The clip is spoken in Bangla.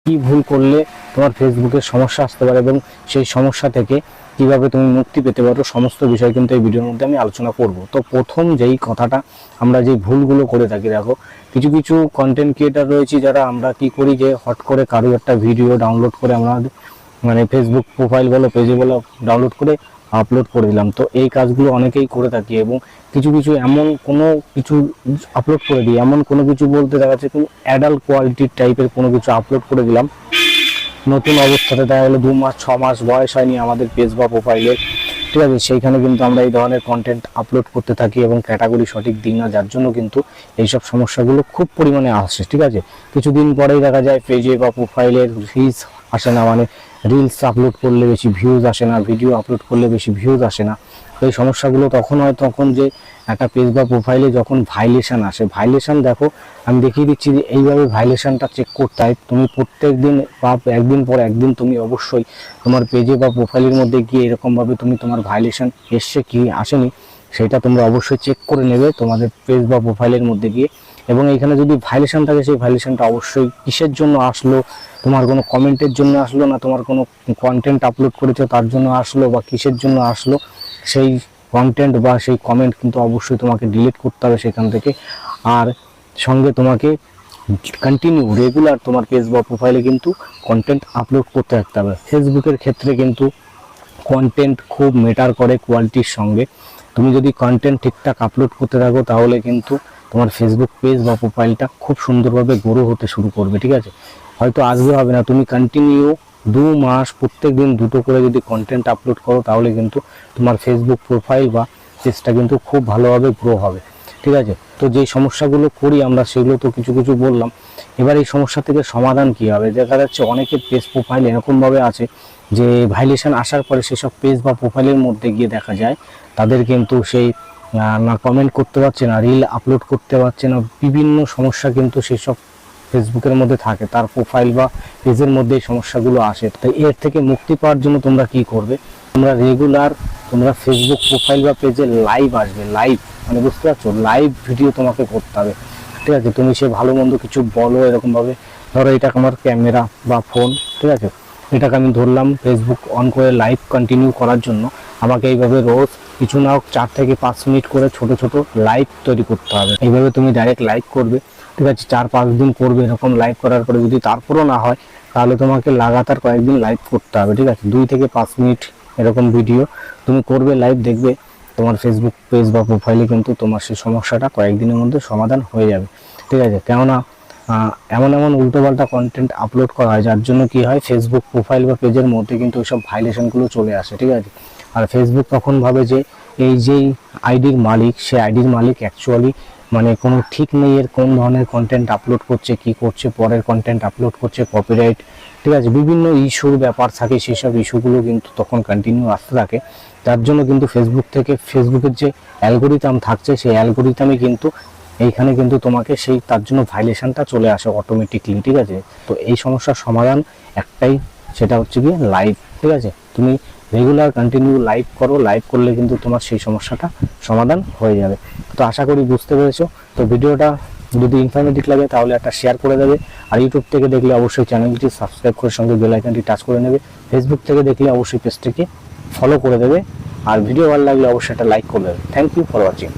কি ভুল করলে তোমার ফেসবুকের সমস্যা আসতে পারে এবং সেই সমস্যা থেকে কিভাবে তুমি মুক্তি পেতে পারো, সমস্ত বিষয় কিন্তু এই ভিডিওর মধ্যে আমি আলোচনা করব। তো প্রথম যেই কথাটা, আমরা যে ভুলগুলো করে থাকি, দেখো কিছু কিছু কন্টেন্ট ক্রিয়েটার রয়েছে যারা আমরা কি করি যে হট করে কারো একটা ভিডিও ডাউনলোড করে আমরা মানে ফেসবুক প্রোফাইল বলো পেজে বলো ডাউনলোড করে আপলোড করে দিলাম। তো এই কাজগুলো অনেকেই করে থাকি এবং কিছু কিছু এমন কোনো কিছু আপলোড করে দিই, এমন কোনো কিছু বলতে দেখা যাচ্ছে কোনো অ্যাডাল্ট কোয়ালিটির টাইপের কোনো কিছু আপলোড করে দিলাম নতুন অবস্থাতে, দেখা গেলো 2 মাস 6 মাস বয়স হয়নি আমাদের পেজ বা প্রোফাইলের, ঠিক আছে। সেইখানে কিন্তু আমরা এই ধরনের কন্টেন্ট আপলোড করতে থাকি এবং ক্যাটাগরি সঠিক দিই না, যার জন্য কিন্তু এইসব সমস্যাগুলো খুব পরিমাণে আসে, ঠিক আছে। কিছুদিন পরেই দেখা যায় পেজে বা প্রোফাইলের রিচ আসে না, মানে রিলস আপলোড করলে বেশি ভিউজ আসে না, ভিডিও আপলোড করলে বেশি ভিউজ আসে না। তো এই সমস্যাগুলো তখন হয় তখন যে একটা পেজ বা প্রোফাইলে যখন ভাইলেশন আসে, ভাইলেশন দেখো আমি দেখিয়ে দিচ্ছি যে এইভাবে ভাইলেশনটা চেক করতে হয়। তুমি প্রত্যেক দিন বা একদিন পর একদিন তুমি অবশ্যই তোমার পেজে বা প্রোফাইলের মধ্যে গিয়ে এরকমভাবে তুমি তোমার ভাইলেশন এসছে কি আসেনি সেটা তোমরা অবশ্যই চেক করে নেবে তোমাদের পেজ বা প্রোফাইলের মধ্যে গিয়ে। এবং এখানে যদি ভাইলেশন থাকে সেই ভাইলেশনটা অবশ্যই কিসের জন্য আসলো, তোমার কোনো কমেন্টের জন্য আসলো না তোমার কোনো কন্টেন্ট আপলোড করেছো তার জন্য আসলো, বা কিসের জন্য আসলো সেই কন্টেন্ট বা সেই কমেন্ট কিন্তু অবশ্যই তোমাকে ডিলিট করতে হবে সেখান থেকে। আর সঙ্গে তোমাকে কন্টিনিউ রেগুলার তোমার পেজ বা প্রোফাইলে কিন্তু কন্টেন্ট আপলোড করতে থাকতে হবে। ফেসবুকের ক্ষেত্রে কিন্তু কন্টেন্ট খুব ম্যাটার করে কোয়ালিটির সঙ্গে। তুমি যদি কন্টেন্ট ঠিকঠাক আপলোড করতে থাকো তাহলে কিন্তু তোমার ফেসবুক পেজ বা প্রোফাইলটা খুব সুন্দরভাবে গ্রো হতে শুরু করবে, ঠিক আছে। হয়তো আজকে হবে না, তুমি কন্টিনিউ 2 মাস প্রত্যেক দিন 2টো করে যদি কন্টেন্ট আপলোড করো তাহলে কিন্তু তোমার ফেসবুক প্রোফাইল বা পেজটা কিন্তু খুব ভালোভাবে গ্রো হবে, ঠিক আছে। তো যেই সমস্যাগুলো করি আমরা সেগুলো তো কিছু কিছু বললাম। এবার এই সমস্যা থেকে সমাধান কি হবে, দেখা যাচ্ছে অনেকের পেজ প্রোফাইল এরকমভাবে আছে যে ভাইলেশন আসার পরে সেসব পেজ বা প্রোফাইলের মধ্যে গিয়ে দেখা যায় তাদের কিন্তু সেই না কমেন্ট করতে পারছে না, রিল আপলোড করতে পারছে না, বিভিন্ন সমস্যা কিন্তু সেসব ফেসবুকের মধ্যে থাকে, তার প্রোফাইল বা পেজের মধ্যে এই সমস্যাগুলো আসে। তাই এর থেকে মুক্তি পাওয়ার জন্য তোমরা কি করবে, তোমরা রেগুলার তোমরা ফেসবুক প্রোফাইল বা পেজে লাইভ আসবে, লাইভ মানে বুঝতে পারছো, লাইভ ভিডিও তোমাকে করতে হবে, ঠিক আছে। তুমি সে ভালো মন্দ কিছু বলো এরকমভাবে, ধরো এটা আমার ক্যামেরা বা ফোন, ঠিক আছে, এটাকে আমি ধরলাম ফেসবুক অন করে লাইভ কন্টিনিউ করার জন্য আমাকে এইভাবে রোজ কিছু না হোক 4 থেকে 5 মিনিট করে ছোট ছোট লাইভ তৈরি করতে হবে। এইভাবে তুমি ডাইরেক্ট লাইভ করবে, ঠিক আছে, 4-5 দিন করবে। এরকম লাইভ করার পরে যদি তারপরও না হয় তাহলে তোমাকে লাগাতার কয়েকদিন লাইভ করতে হবে, ঠিক আছে। 2 থেকে 5 মিনিট এরকম ভিডিও তুমি করবে, লাইভ দেখবে তোমার ফেসবুক পেজ বা প্রোফাইলে কিন্তু তোমার সেই সমস্যাটা কয়েকদিনের মধ্যে সমাধান হয়ে যাবে, ঠিক আছে। কেননা এমন এমন উল্টোপাল্টা কন্টেন্ট আপলোড করা হয় যার জন্য কি হয়, ফেসবুক প্রোফাইল বা পেজের মধ্যে কিন্তু ওইসব ভাইলেশনগুলো চলে আসে, ঠিক আছে। আর ফেসবুক তখন ভাবে যে এই যেই আইডির মালিক, সে আইডির মালিক অ্যাকচুয়ালি মানে কোনো ঠিক নেই এর কোন ধরনের কন্টেন্ট আপলোড করছে, কি করছে, পরের কন্টেন্ট আপলোড করছে, কপিরাইট, ঠিক আছে, বিভিন্ন ইস্যুর ব্যাপার থাকে, সেসব ইস্যুগুলো কিন্তু তখন কন্টিনিউ আসতে থাকে। যার জন্য কিন্তু ফেসবুক থেকে ফেসবুকের যে অ্যালগোরিদম থাকছে সেই অ্যালগোরিদমে কিন্তু এইখানে কিন্তু তোমাকে সেই তার জন্য ভাইলেশনটা চলে আসে অটোমেটিকলি, ঠিক আছে। তো এই সমস্যার সমাধান একটাই, সেটা হচ্ছে গিয়ে লাইভ, ঠিক আছে। তুমি রেগুলার কন্টিনিউ লাইভ করো, লাইভ করলে কিন্তু তোমার সেই সমস্যাটা সমাধান হয়ে যাবে। তো আশা করি বুঝতে পেরেছো। তো ভিডিওটা যদি ইনফরমেটিভ লাগে তাহলে একটা শেয়ার করে দেবে, আর ইউটিউব থেকে দেখলে অবশ্যই চ্যানেলটি সাবস্ক্রাইব করে সঙ্গে বেল আইকনটি টাচ করে নেবে, ফেসবুক থেকে দেখলে অবশ্যই পেজটিকে ফলো করে দেবে, আর ভিডিও ভালো লাগলে অবশ্যই একটা লাইক করে দেবে। Thank you for watching.